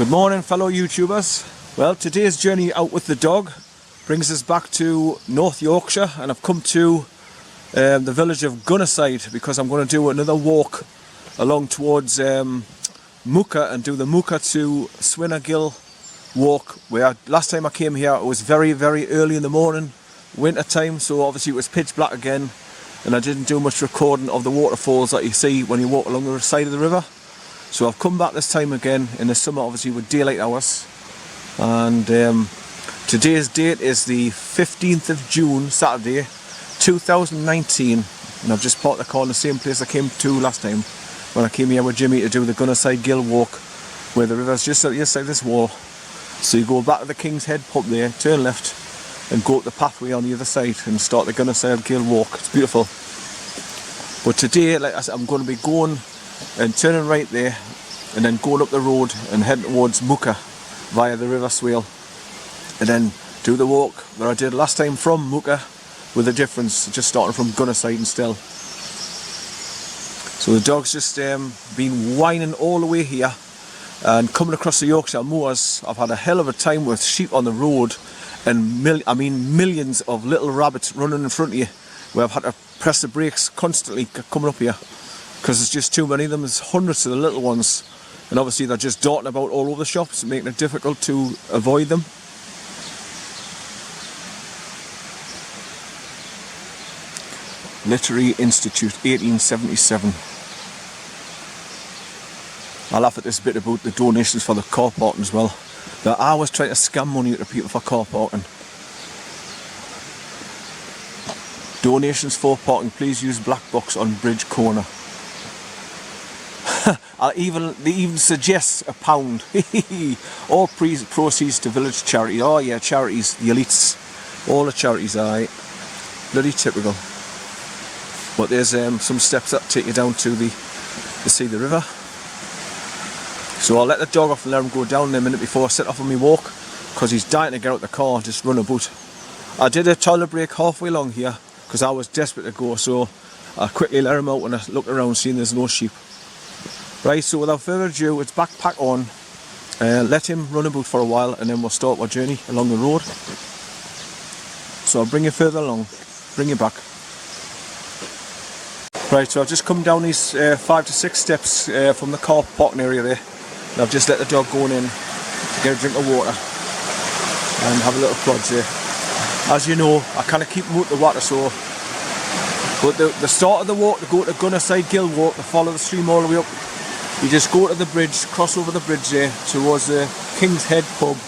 Good morning, fellow YouTubers. Well, today's journey out with the dog brings us back to North Yorkshire, and I've come to the village of GUNNERSIDE because I'm going to do another walk along towards Muker and do the Muker to SWALE walk. Where last time I came here it was very early in the morning, winter time, so obviously it was pitch black again, and I didn't do much recording of the waterfalls that you see when you walk along the side of the river. So I've come back this time again in the summer, obviously with daylight hours, and today's date is the 15th of June, Saturday 2019, and I've just parked the car in the same place I came to last time when I came here with Jimmy to do the GUNNERSIDE Gill walk, where the river's just at the other side of this wall. So you go back to the King's Head pub there, turn left and go up the pathway on the other side and start the GUNNERSIDE Gill walk. It's beautiful. But today, like I said, I'm going to be going and turning right there and then going up the road and heading towards Muker via the River SWALE, and then do the walk that I did last time from Muker, with a difference, just starting from GUNNERSIDE and still. So the dog's just been whining all the way here, and coming across the Yorkshire moors I've had a hell of a time with sheep on the road and millions of little rabbits running in front of you, where I've had to press the brakes constantly coming up here because there's just too many of them. There's hundreds of the little ones, and obviously they're just darting about all over the shops, making it difficult to avoid them. Literary Institute, 1877. I laugh at this bit about the donations for the car parking as well. They're always trying to scam money out of people for car parking. Donations for parking, please use black box on bridge corner. They even suggest £1. All proceeds to village charity. Oh yeah, charities, the elites, all the charities, aye. Bloody typical. But there's some steps that take you down to see the river. So I'll let the dog off and let him go down in a minute before I set off on my walk, because he's dying to get out the car and just run about. I did a toilet break halfway along here because I was desperate to go, so I quickly let him out when I looked around, seeing there's no sheep. Right, so without further ado, it's backpack on. Let him run about for a while and then we'll start our journey along the road. So I'll bring you further along, bring you back. Right, so I've just come down these 5 to 6 steps from the car parking area there, and I've just let the dog go in to get a drink of water and have a little plodge there. As you know, I kind of keep him out the water, so but the start of the walk to go to GUNNERSIDE Gill walk, to follow the stream all the way up, you just go to the bridge, cross over the bridge there towards the King's Head pub,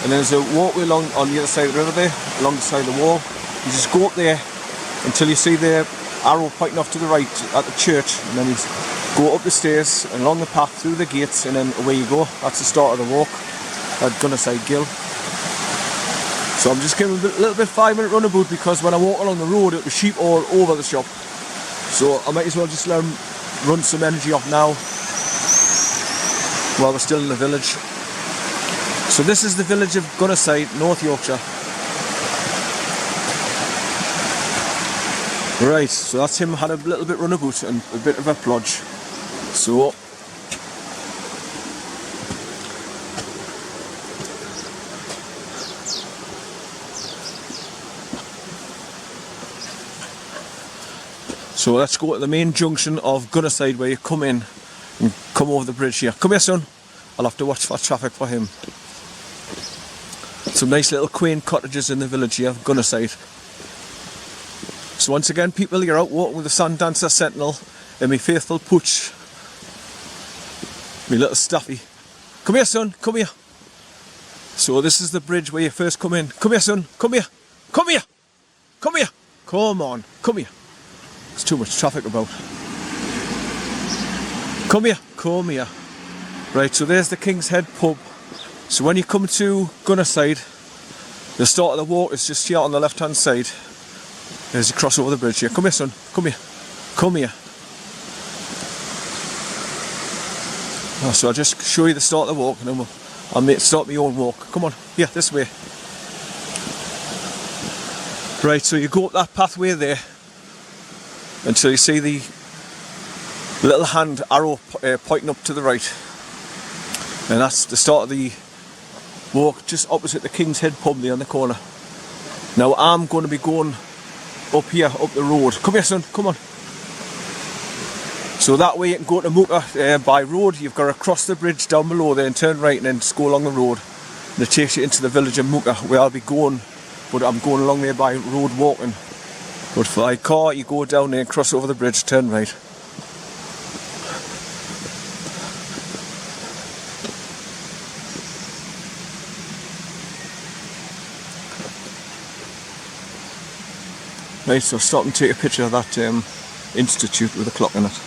and there's a walkway along on the other side of the river there, along the side of the wall. You just go up there until you see the arrow pointing off to the right at the church, and then you go up the stairs and along the path through the gates, and then away you go. That's the start of the walk at GUNNERSIDE Gill. So I'm just giving a little bit 5-minute runabout, because when I walk along the road it was sheep all over the shop, so I might as well just let them run some energy off now while we're still in the village. So this is the village of GUNNERSIDE, North Yorkshire. Right, so that's him had a little bit runabout and a bit of a plodge. So let's go to the main junction of GUNNERSIDE, where you come in and come over the bridge here. Come here, son. I'll have to watch for traffic for him. Some nice little quaint cottages in the village here, GUNNERSIDE. So once again, people, you're out walking with the Sand Dancer Sentinel and my faithful Pooch, my little Staffy. Come here, son, come here. So this is the bridge where you first come in. Come here, son, come here, come here, come here. Come on, come here. There's too much traffic about. Come here, come here. Right, so there's the King's Head pub. So when you come to GUNNERSIDE, the start of the walk is just here on the left hand side. As you cross over the bridge here. Come here, son. Come here. Come here. Oh, so I'll just show you the start of the walk, and then I'll start my own walk. Come on. Here, this way. Right, so you go up that pathway there until you see the little hand arrow pointing up to the right. And that's the start of the walk just opposite the King's Head pub there on the corner. Now I'm going to be going up here, up the road. Come here son, come on. So that way you can go to Muker by road. You've got to cross the bridge down below there and turn right and then just go along the road. And it takes you into the village of Muker where I'll be going, but I'm going along there by road walking. But by car you go down there, cross over the bridge, turn right. Right, so stop and take a picture of that institute with a clock in it.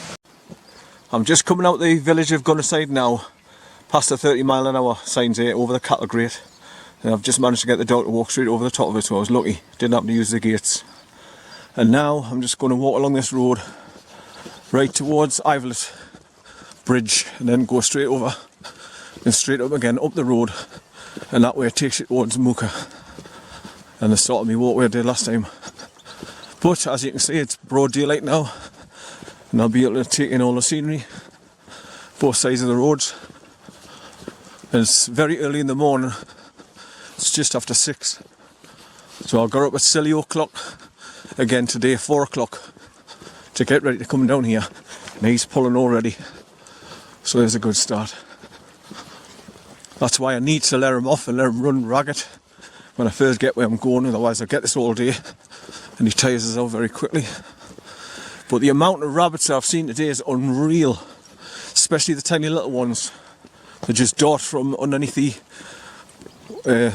I'm just coming out the village of GUNNERSIDE now, past the 30-mile-an-hour signs here over the cattle grate. And I've just managed to get the dog to walk straight over the top of it, so I was lucky, didn't have to use the gates. And now I'm just going to walk along this road right towards IVELET bridge and then go straight over and straight up again up the road, and that way it takes you towards Muker and the start of my walkway I did last time. But as you can see, it's broad daylight now and I'll be able to take in all the scenery, both sides of the roads. And it's very early in the morning, it's just after 6. So I got up at silly o'clock again today, 4 o'clock, to get ready to come down here. And he's pulling already, so there's a good start. That's why I need to let him off and let him run ragged when I first get where I'm going, otherwise I'll get this all day and he tires us out very quickly. But the amount of rabbits I've seen today is unreal, especially the tiny little ones. They just dart from underneath the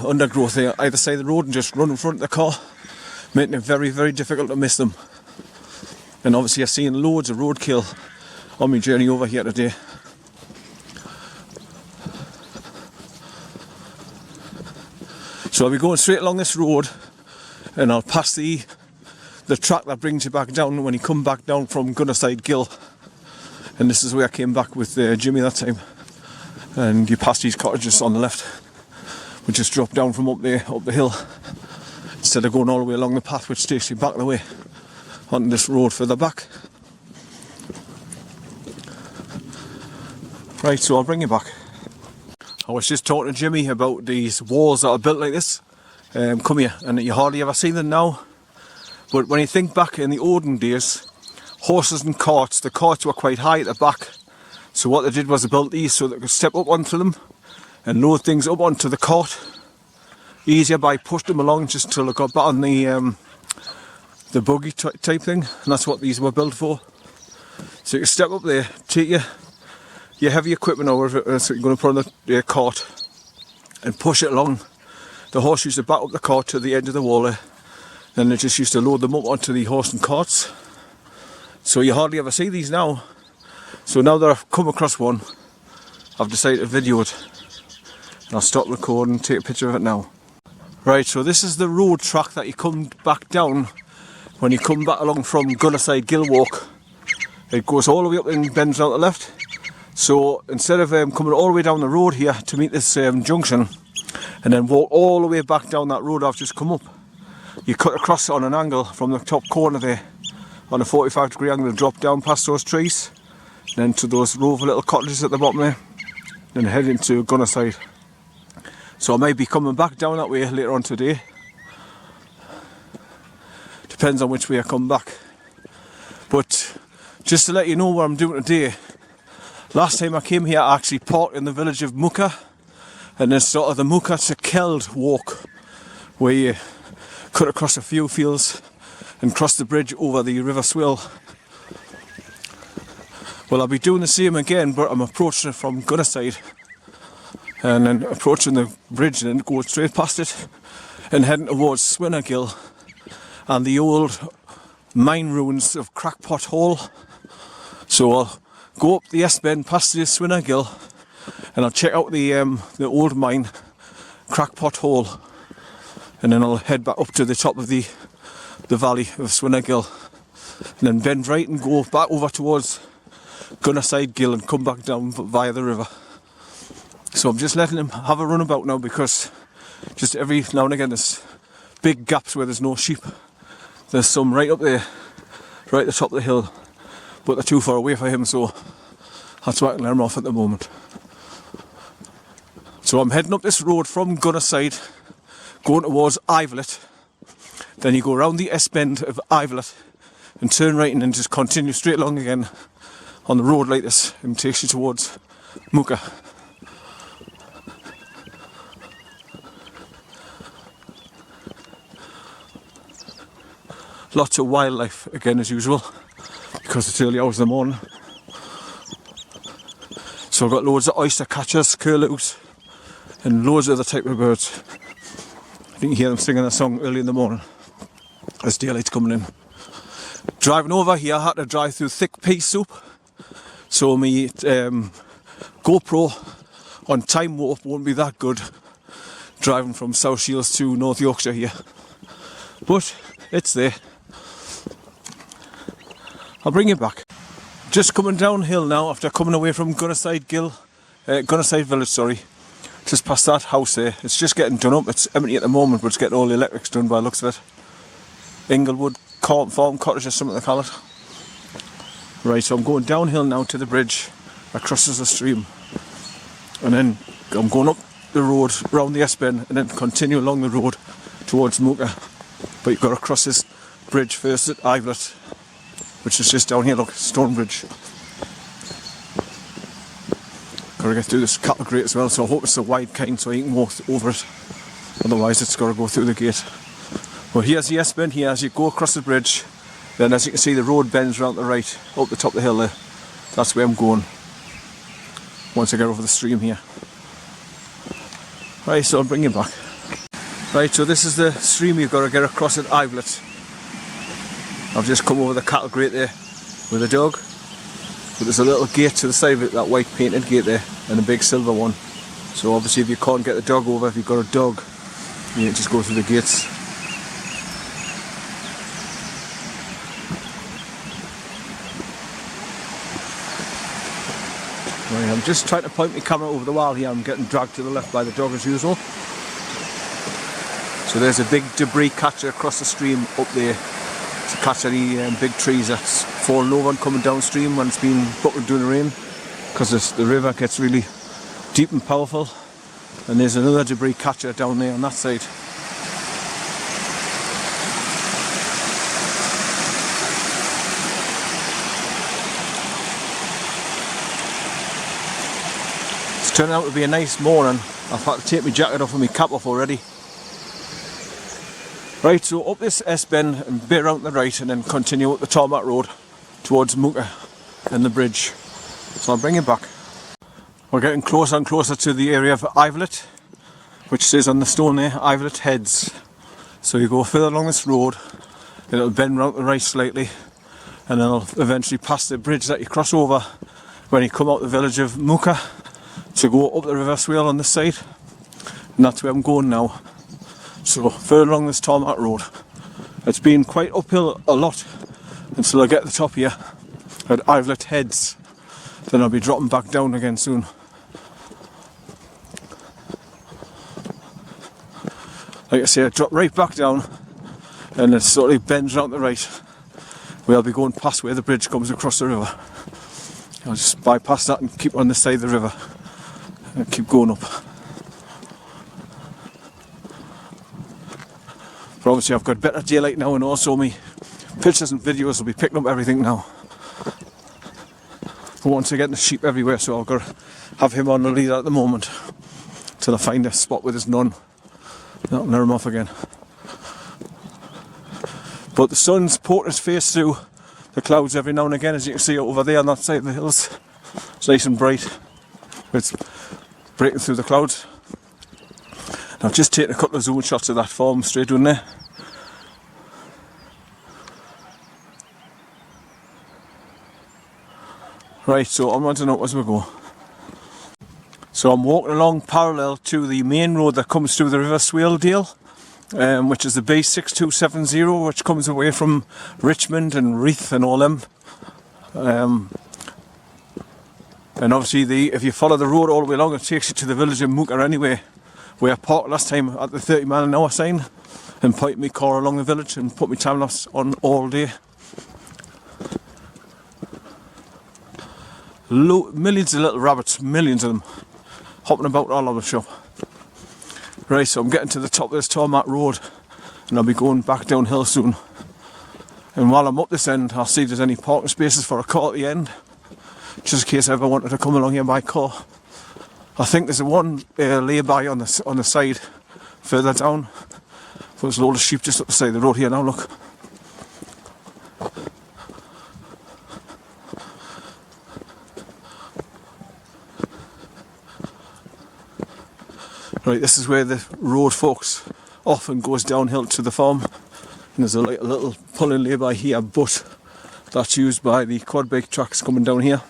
undergrowth there, either side of the road, and just run in front of the car, making it very, very difficult to miss them. And obviously I've seen loads of roadkill on my journey over here today. So I'll be going straight along this road and I'll pass the track that brings you back down when you come back down from GUNNERSIDE Gill. And this is where I came back with Jimmy that time. And you pass these cottages on the left, which just drop down from up there, up the hill, instead of going all the way along the path which takes you back the way onto this road further back. Right, so I'll bring you back. I was just talking to Jimmy about these walls that are built like this. Come here, and you hardly ever see them now. But when you think back in the olden days, horses and carts, the carts were quite high at the back. So what they did was they built these so they could step up onto them and load things up onto the cart easier by pushing them along just till they got back on the buggy type thing. And that's what these were built for. So you can step up there, take your heavy equipment over, so you're going to put on the cart and push it along. The horse used to back up the cart to the edge of the wall there. Then they just used to load them up onto the horse and carts. So you hardly ever see these now. So now that I've come across one, I've decided to video it. And I'll stop recording and take a picture of it now. Right, so this is the road track that you come back down when you come back along from GUNNERSIDE Gill Walk. It goes all the way up and bends out the left. So instead of coming all the way down the road here to meet this junction and then walk all the way back down that road I've just come up, you cut across on an angle from the top corner there on a 45-degree angle, drop down past those trees, then to those row of little cottages at the bottom there, then head into GUNNERSIDE. So I may be coming back down that way later on today. Depends on which way I come back. But just to let you know what I'm doing today, last time I came here I actually parked in the village of Muker, and then sort of the Muker to Keld walk, where you cut across a few fields and cross the bridge over the River SWALE. Well, I'll be doing the same again, but I'm approaching it from GUNNERSIDE and then approaching the bridge and then going straight past it and heading towards Swinnergill and the old mine ruins of Crackpot Hall. So I'll go up the S-bend past the Swinnergill and I'll check out the old mine, Crackpot Hall, and then I'll head back up to the top of the valley of Swinnergill and then bend right and go back over towards GUNNERSIDE Gill and come back down via the river. So I'm just letting him have a run about now, because just every now and again there's big gaps where there's no sheep. There's some right up there, right at the top of the hill, but they're too far away for him, so that's why I can let him off at the moment. So I'm heading up this road from Gunnerside, going towards IVELET. Then you go around the S-bend of IVELET and turn right and then just continue straight along again on the road like this, and takes you towards Muker. Lots of wildlife again as usual, because it's early hours in the morning. So I've got loads of oyster catchers, curlews, and loads of other type of birds. You can hear them singing a song early in the morning as daylight's coming in. Driving over here, I had to drive through thick pea soup, so my GoPro on time warp won't be that good driving from South Shields to North Yorkshire here, but it's there. I'll bring you back. Just coming downhill now after coming away from Gunnerside Village, sorry. Just past that house there. It's just getting done up. It's empty at the moment, but it's getting all the electrics done by the looks of it. Inglewood Farm Cottage or something they call it. Right, so I'm going downhill now to the bridge that crosses the stream. And then I'm going up the road, round the S-bend, and then continue along the road towards Muker. But you've got to cross this bridge first at IVELET, which is just down here, look, stone bridge. Got to get through this cattle grate as well, so I hope it's a wide kind so you can walk over it. Otherwise it's got to go through the gate. Well, here's the S-bend here. As you go across the bridge, then as you can see the road bends around the right, up the top of the hill there. That's where I'm going, once I get over the stream here. Right, so I'll bring you back. Right, so this is the stream you've got to get across at IVELET. I've just come over the cattle grate there with a dog. But there's a little gate to the side of it, that white painted gate there, and a big silver one. So obviously if you can't get the dog over, if you've got a dog, you just go through the gates. Right, I'm just trying to point my camera over the wall here. I'm getting dragged to the left by the dog as usual. So there's a big debris catcher across the stream up there to catch any big trees that's fallen over and coming downstream when it's been bucketed during the rain, because the river gets really deep and powerful. And there's another debris catcher down there on that side. It's turning out to be a nice morning. I've had to take my jacket off and my cap off already. Right, so up this S-bend and a bit around the right and then continue up the tarmac road towards Muker and the bridge. So I'll bring you back. We're getting closer and closer to the area of IVELET, which says on the stone there, IVELET Heads. So you go further along this road, and it'll bend round the right slightly, and then it'll eventually pass the bridge that you cross over when you come out the village of Muker to go up the River SWALE on this side. And that's where I'm going now. So further along this tarmac road. It's been quite uphill a lot until I get to the top here at IVELET Heads. Then I'll be dropping back down again soon. Like I say, I drop right back down and it sort of bends round the right, where I'll be going past where the bridge comes across the river. I'll just bypass that and keep on this side of the river and keep going up. But obviously I've got better daylight now, and also my pictures and videos will be picking up everything now. I want to get the sheep everywhere, so I've got to have him on the lead at the moment till I find a spot with his none. That'll narrow him off again. But the sun's poked his face through the clouds every now and again, as you can see over there on that side of the hills. It's nice and bright. It's breaking through the clouds. I've just taken a couple of zoom shots of that farm straight down there. Right, so I'm running up as we go. So I'm walking along parallel to the main road that comes through the River SWALE deal, which is the B6270, which comes away from Richmond and Reeth and all them. And obviously if you follow the road all the way along, it takes you to the village of Muker anyway, where I parked last time at the 30-mile-an-hour sign and pointed my car along the village and put my time lapse on all day. Millions of little rabbits, millions of them. hopping about all over the shop. Right, so I'm getting to the top of this tarmac road and I'll be going back downhill soon. And while I'm up this end, I'll see if there's any parking spaces for a car at the end, just in case I ever wanted to come along here by car. I think there's a one lay-by on the side further down. There's a load of sheep just up the side of the road here now, look. Right, this is where the road forks off and goes downhill to the farm. And there's a little pulling lay-by here, but that's used by the quad bike trucks coming down here.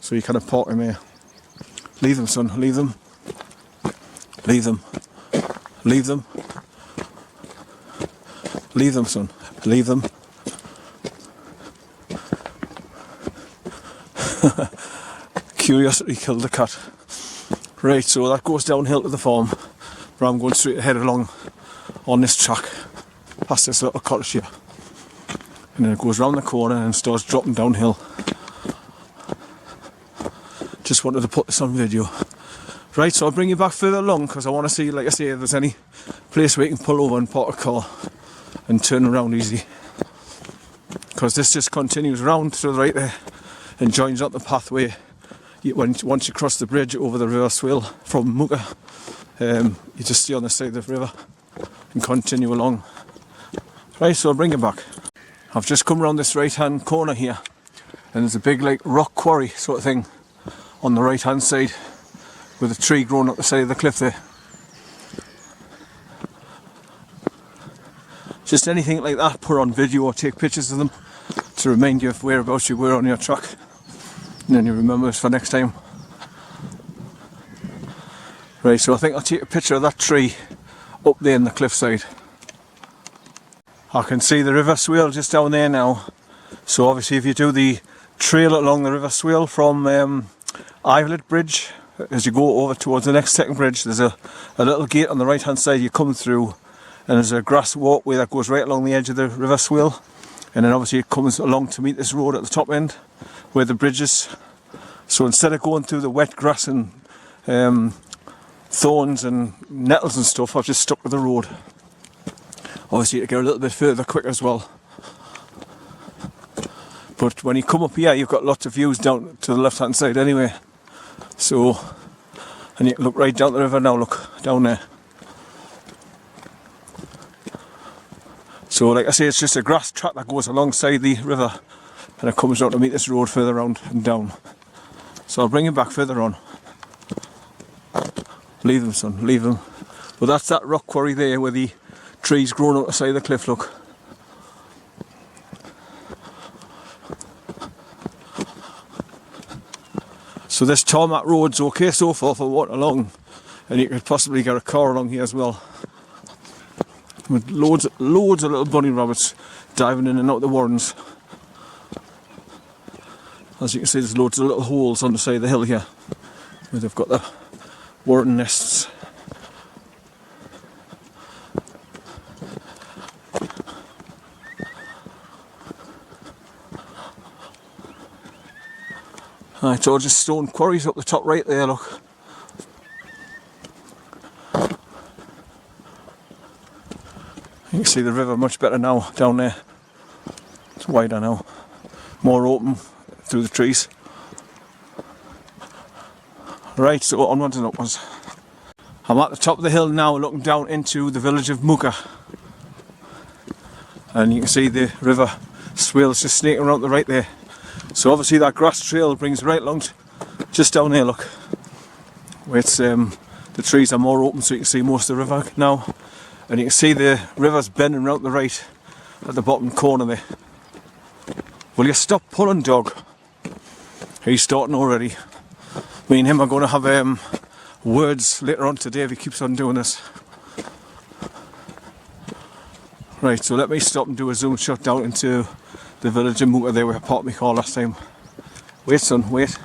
So you kind of park them here. Leave them, son, leave them. Leave them. Leave them. Leave them, son. Leave them. Curiosity killed the cat. Right, so that goes downhill to the farm, but I'm going straight ahead along on this track, past this little cottage here. And then it goes round the corner and starts dropping downhill. Just wanted to put this on video. Right, so I'll bring you back further along because I want to see, like I say, if there's any place where you can pull over and park a car and turn around easy. Because this just continues round to the right there and joins up the pathway. Once you cross the bridge over the river Swale from Muker, you just stay on the side of the river and continue along. Right, so I'll bring you back. I've just come around this right hand corner here and there's a big like rock quarry sort of thing on the right hand side with a tree growing up the side of the cliff there. Just anything like that, put on video or take pictures of them to remind you of whereabouts you were on your track. And then you remember this for next time. Right, so I think I'll take a picture of that tree up there in the cliffside. I can see the river Swale just down there now. So obviously if you do the trail along the river Swale from IVELET bridge, as you go over towards the next second bridge, there's a little gate on the right hand side you come through, and there's a grass walkway that goes right along the edge of the river Swale. And then obviously it comes along to meet this road at the top end where the bridge is. So instead of going through the wet grass and thorns and nettles and stuff, I've just stuck with the road. Obviously to get a little bit further quicker as well. But when you come up here you've got lots of views down to the left hand side anyway. So, and you can look right down the river now, look, down there. So like I say, it's just a grass track that goes alongside the river and it comes down to meet this road further round and down. So I'll bring you back further on. Leave them, son, leave them. But that's that rock quarry there where the trees growing up the side of the cliff, look. So this tarmac road's okay so far for walking along, and you could possibly get a car along here as well. With loads of little bunny rabbits diving in and out of the warrens. As you can see, there's loads of little holes on the side of the hill here where they've got the warren nests. Right, so just stone quarries up the top right there, look. You can see the river much better now down there. It's wider now, more open through the trees. Right, so onwards and upwards. I'm at the top of the hill now looking down into the village of Muker. And you can see the river Swale's just snaking around the right there. So obviously that grass trail brings right along just down there, look. Where it's, the trees are more open so you can see most of the river now. And you can see the river's bending round the right at the bottom corner there. Will you stop pulling, dog? He's starting already. Me and him are going to have words later on today if he keeps on doing this. Right, so let me stop and do a zoom shot down into the village of Muker there where I parked my car last time. Wait, son, wait.